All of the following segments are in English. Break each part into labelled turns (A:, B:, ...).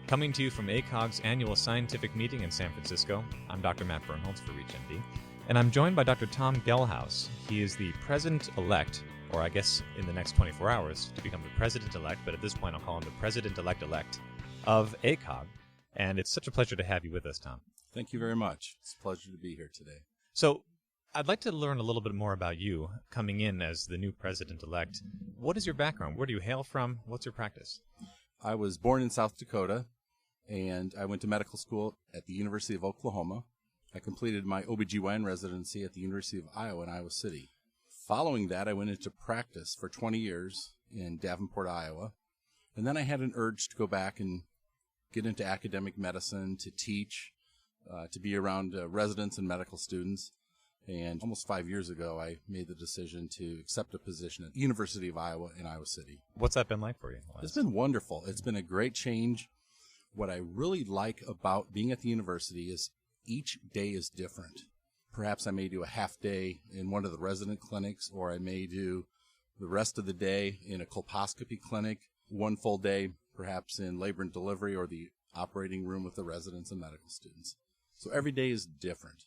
A: Coming to you from ACOG's annual scientific meeting in San Francisco, I'm Dr. Matt Birnholz for ReachMD, and I'm joined by Dr. Tom Gellhaus. He is the president-elect, or I guess in the next 24 hours to become the president-elect, but at this point I'll call him the president-elect-elect of ACOG, and it's such a pleasure to have you with us, Tom.
B: Thank you very much. It's a pleasure to be here today.
A: So, I'd like to learn a little bit more about you coming in as the new president-elect. What is your background? Where do you hail from? What's your practice?
B: I was born in South Dakota, and I went to medical school at the University of Oklahoma. I completed my OBGYN residency at the University of Iowa in Iowa City. Following that, I went into practice for 20 years in Davenport, Iowa. And then I had an urge to go back and get into academic medicine, to teach, to be around residents and medical students. And almost 5 years ago, I made the decision to accept a position at the University of Iowa in Iowa City.
A: What's that been like for you?
B: It's been wonderful. It's been a great change. What I really like about being at the university is each day is different. Perhaps I may do a half day in one of the resident clinics, or I may do the rest of the day in a colposcopy clinic, one full day perhaps in labor and delivery or the operating room with the residents and medical students. So every day is different.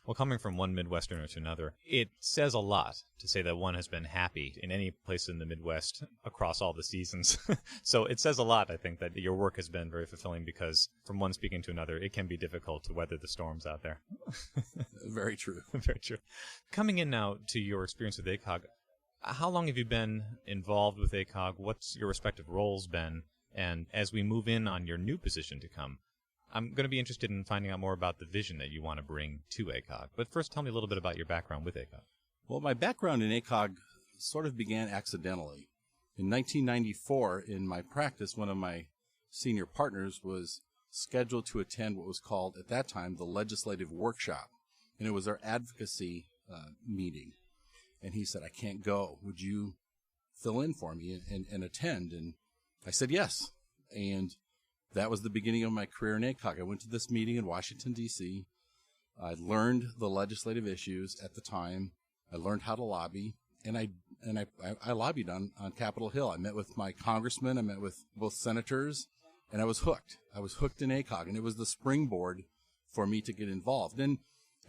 A: Well, coming from one Midwesterner to another, it says a lot to say that one has been happy in any place in the Midwest across all the seasons. So it says a lot, I think, that your work has been very fulfilling because from one speaking to another, it can be difficult to weather the storms out there.
B: Very true.
A: Very true. Coming in now to your experience with ACOG, how long have you been involved with ACOG? What's your respective roles been? And as we move in on your new position to come, I'm going to be interested in finding out more about the vision that you want to bring to ACOG. But first, tell me a little bit about your background with ACOG.
B: Well, my background in ACOG sort of began accidentally. In 1994, in my practice, one of my senior partners was scheduled to attend what was called, at that time, the legislative workshop. And it was our advocacy meeting. And he said, I can't go. Would you fill in for me and attend? And I said yes. And that was the beginning of my career in ACOG. I went to this meeting in Washington, D.C. I learned the legislative issues at the time. I learned how to lobby, and I lobbied on Capitol Hill. I met with my congressman. I met with both senators, and I was hooked. I was hooked in ACOG, and it was the springboard for me to get involved. And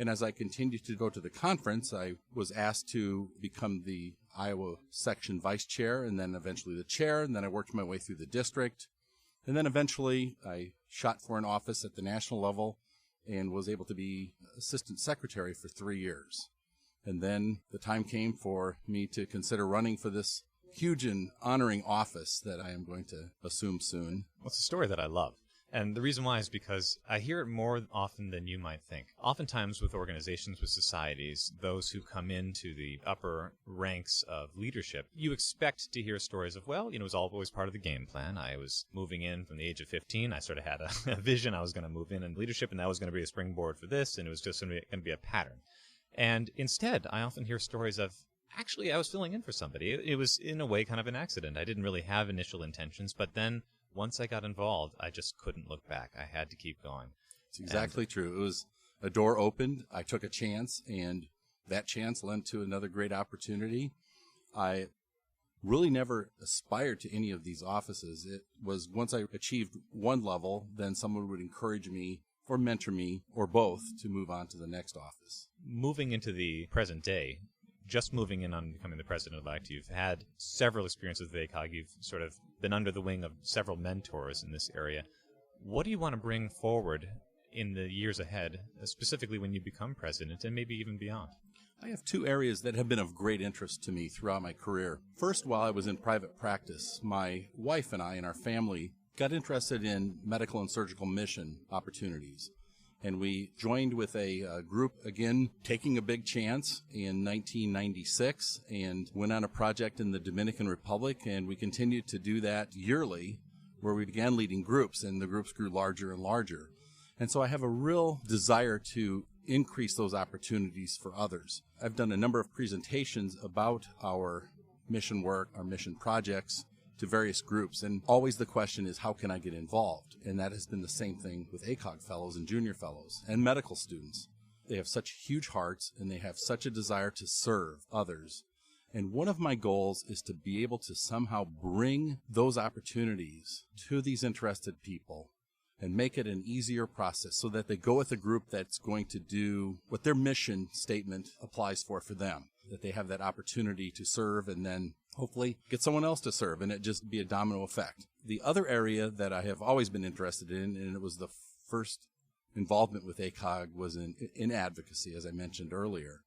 B: as I continued to go to the conference, I was asked to become the Iowa section vice chair, and then eventually the chair, and then I worked my way through the district. And then eventually I shot for an office at the national level and was able to be assistant secretary for 3 years. And then the time came for me to consider running for this huge and honoring office that I am going to assume soon.
A: Well, it's a story that I love. And the reason why is because I hear it more often than you might think. Oftentimes with organizations, with societies, those who come into the upper ranks of leadership, you expect to hear stories of, well, it was always part of the game plan. I was moving in from the age of 15. I sort of had a vision. I was going to move in leadership, and that was going to be a springboard for this, and it was just going to be a pattern. And instead, I often hear stories of, actually, I was filling in for somebody. It was, in a way, kind of an accident. I didn't really have initial intentions, but then once I got involved, I just couldn't look back. I had to keep going.
B: It's exactly true. It was a door opened. I took a chance, and that chance led to another great opportunity. I really never aspired to any of these offices. It was once I achieved one level, then someone would encourage me or mentor me or both to move on to the next office.
A: Moving into the present day, just moving in on becoming the president-elect, you've had several experiences with ACOG. You've sort of been under the wing of several mentors in this area. What do you want to bring forward in the years ahead, specifically when you become president and maybe even beyond?
B: I have two areas that have been of great interest to me throughout my career. First, while I was in private practice, my wife and I and our family got interested in medical and surgical mission opportunities. And we joined with a group, again, taking a big chance in 1996 and went on a project in the Dominican Republic. And we continued to do that yearly, where we began leading groups, and the groups grew larger and larger. And so I have a real desire to increase those opportunities for others. I've done a number of presentations about our mission work, our mission projects, to various groups, and always the question is, how can I get involved? And that has been the same thing with ACOG fellows and junior fellows and medical students. They have such huge hearts, and they have such a desire to serve others. And one of my goals is to be able to somehow bring those opportunities to these interested people and make it an easier process so that they go with a group that's going to do what their mission statement applies for them, that they have that opportunity to serve and then hopefully get someone else to serve and it just be a domino effect. The other area that I have always been interested in, and it was the first involvement with ACOG, was in advocacy, as I mentioned earlier.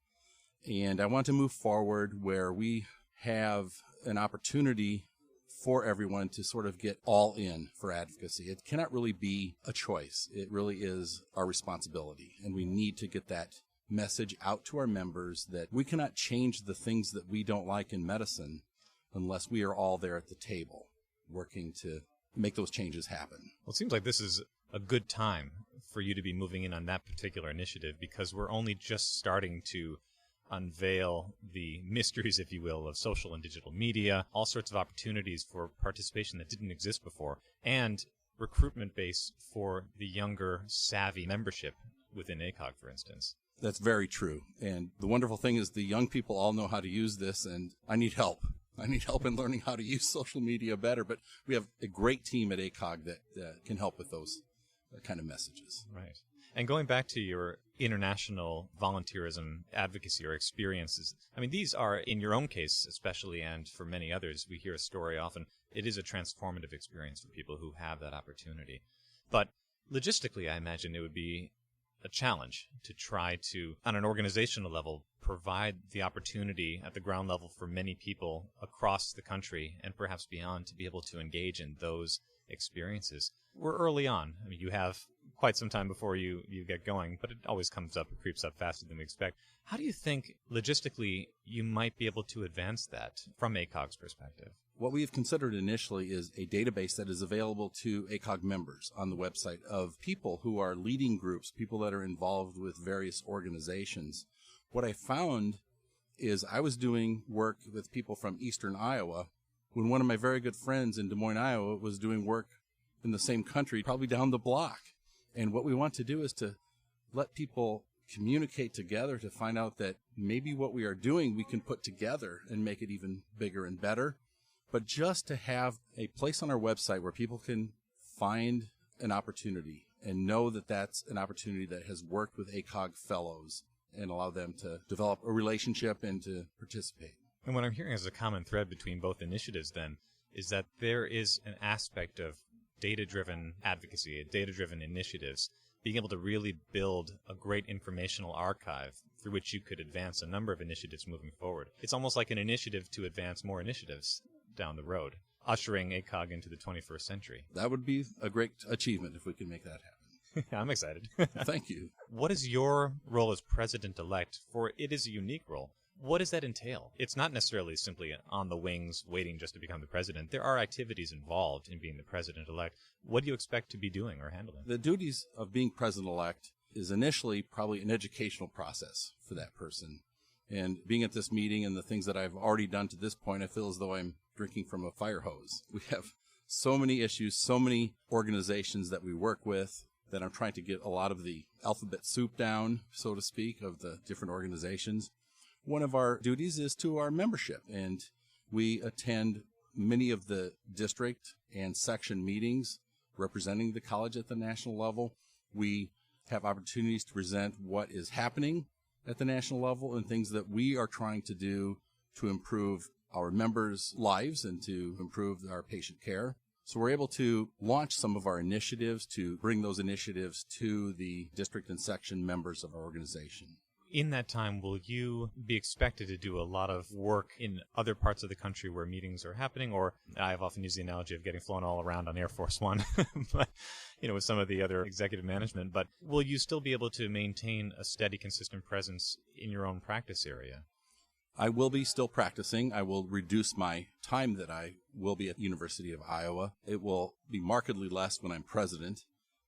B: And I want to move forward where we have an opportunity for everyone to sort of get all in for advocacy. It cannot really be a choice. It really is our responsibility. And we need to get that message out to our members that we cannot change the things that we don't like in medicine unless we are all there at the table working to make those changes happen.
A: Well, it seems like this is a good time for you to be moving in on that particular initiative because we're only just starting to unveil the mysteries, if you will, of social and digital media, all sorts of opportunities for participation that didn't exist before, and recruitment base for the younger, savvy membership within ACOG, for instance.
B: That's very true. And the wonderful thing is the young people all know how to use this, and I need help. I need help in learning how to use social media better, but we have a great team at ACOG that can help with those kind of messages.
A: Right. And going back to your international volunteerism advocacy or experiences, I mean, these are, in your own case especially, and for many others, we hear a story often, it is a transformative experience for people who have that opportunity. But logistically, I imagine it would be a challenge to try to, on an organizational level, provide the opportunity at the ground level for many people across the country and perhaps beyond to be able to engage in those experiences. We're early on. I mean, you have quite some time before you get going, but it always comes up, it creeps up faster than we expect. How do you think, logistically, you might be able to advance that from ACOG's perspective?
B: What we have considered initially is a database that is available to ACOG members on the website of people who are leading groups, people that are involved with various organizations. What I found is I was doing work with people from eastern Iowa when one of my very good friends in Des Moines, Iowa was doing work in the same country, probably down the block. And what we want to do is to let people communicate together to find out that maybe what we are doing we can put together and make it even bigger and better. But just to have a place on our website where people can find an opportunity and know that that's an opportunity that has worked with ACOG fellows and allow them to develop a relationship and to participate.
A: And what I'm hearing as a common thread between both initiatives then is that there is an aspect of data-driven advocacy, data-driven initiatives, being able to really build a great informational archive through which you could advance a number of initiatives moving forward. It's almost like an initiative to advance more initiatives down the road, ushering ACOG into the 21st century.
B: That would be a great achievement if we can make that happen.
A: I'm excited.
B: Thank you.
A: What is your role as president-elect? For it is a unique role. What does that entail? It's not necessarily simply on the wings waiting just to become the president. There are activities involved in being the president-elect. What do you expect to be doing or handling?
B: The duties of being president-elect is initially probably an educational process for that person. And being at this meeting and the things that I've already done to this point, I feel as though I'm drinking from a fire hose. We have so many issues, so many organizations that we work with that I'm trying to get a lot of the alphabet soup down, so to speak, of the different organizations. One of our duties is to our membership, and we attend many of the district and section meetings representing the college at the national level. We have opportunities to present what is happening at the national level and things that we are trying to do to improve our members' lives and to improve our patient care. So we're able to launch some of our initiatives to bring those initiatives to the district and section members of our organization.
A: In that time, will you be expected to do a lot of work in other parts of the country where meetings are happening? Or I've often used the analogy of getting flown all around on Air Force One, but, with some of the other executive management. But will you still be able to maintain a steady, consistent presence in your own practice area?
B: I will be still practicing. I will reduce my time that I will be at the University of Iowa. It will be markedly less when I'm president.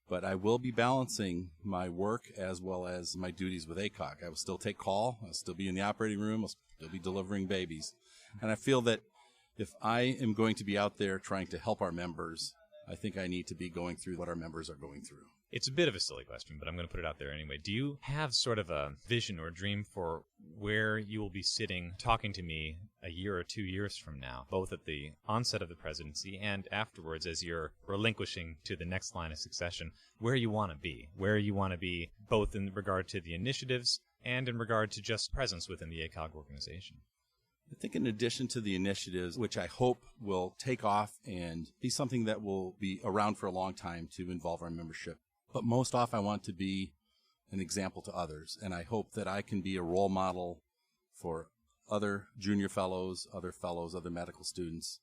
B: But I will be balancing my work as well as my duties with ACOG. I will still take call. I'll still be in the operating room. I'll still be delivering babies. And I feel that if I am going to be out there trying to help our members, I think I need to be going through what our members are going through.
A: It's a bit of a silly question, but I'm going to put it out there anyway. Do you have sort of a vision or dream for where you will be sitting talking to me a year or 2 years from now, both at the onset of the presidency and afterwards as you're relinquishing to the next line of succession, where you want to be both in regard to the initiatives and in regard to just presence within the ACOG organization?
B: I think in addition to the initiatives, which I hope will take off and be something that will be around for a long time to involve our membership, but most off I want to be an example to others, and I hope that I can be a role model for other junior fellows, other medical students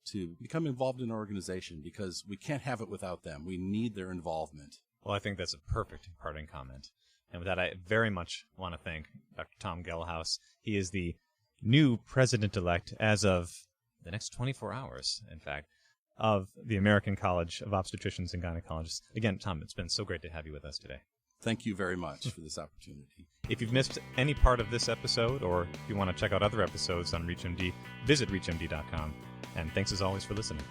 B: to become involved in our organization, because we can't have it without them. We need their involvement.
A: Well, I think that's a perfect parting comment. And with that, I very much want to thank Dr. Tom Gellhaus. He is the new president-elect as of the next 24 hours, in fact, of the American College of Obstetricians and Gynecologists. Again, Tom, it's been so great to have you with us today.
B: Thank you very much for this opportunity.
A: If you've missed any part of this episode, or if you want to check out other episodes on ReachMD, visit reachmd.com. And thanks as always for listening.